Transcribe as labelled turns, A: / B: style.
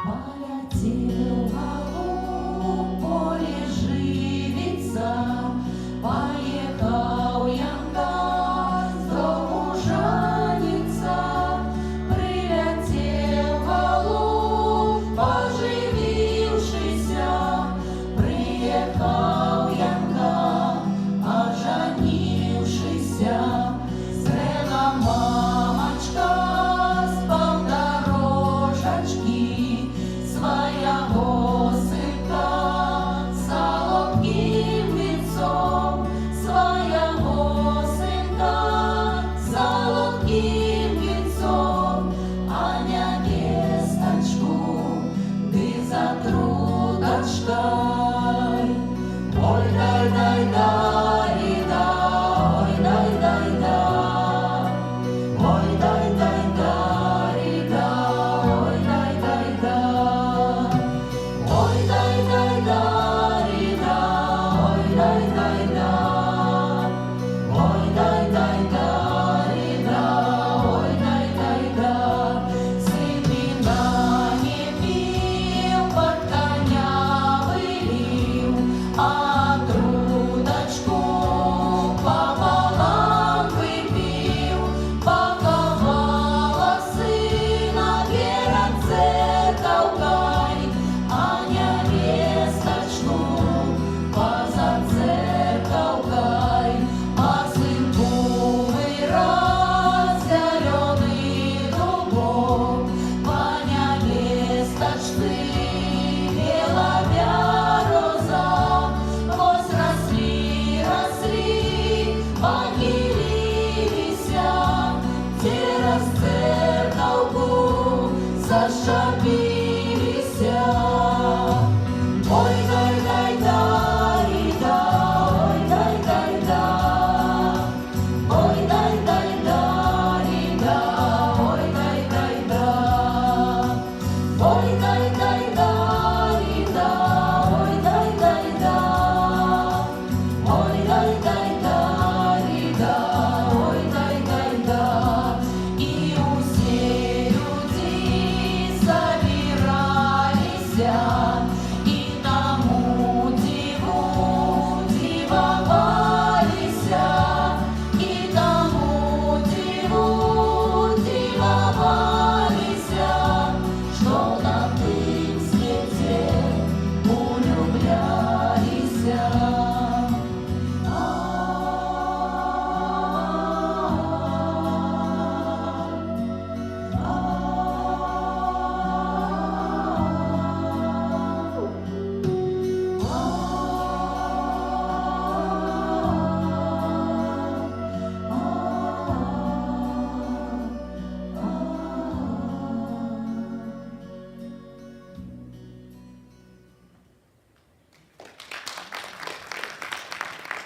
A: Полетел голубь, поле живится, поехал Янка с дому жениться. Прилетел голубь, поживившийся, приехал Янка, оженившийся. Зрела мамочка с полдорожечки своего сынка солодким венцом, своего сынка солодким венцом, а невесточку ты за трудочкой. Ой, дай-дай-дай-да, ой, дай-дай-да, ой, дай-дай-дай-да, ой, дай-дай-да, ой, дай-дай-дай-да, ой, дай-дай-да, ой, дай-дай-дай-да, ой, дай-дай-да. Сын вина не пил, под коня вылил, а трудочку пополам выпил. Паковала сына перед церковкой, а невесточку поза церковкой. А сын вырос зеленый дубок, по невесточке белая роза. Росли, похилилися, через церковку зашабилися. Ой, дай-дай-дай-да, ой, дай-дай-да, ой, дай-дай-дай-да, ой, дай-дай-да, ой, дай-дай-дай-да, ой, дай-дай-да, ой, дай-дай-дай-да, ой, дай-дай-да. И все люди собирались, и тому диву дивовались, и тому диву дивовались, что на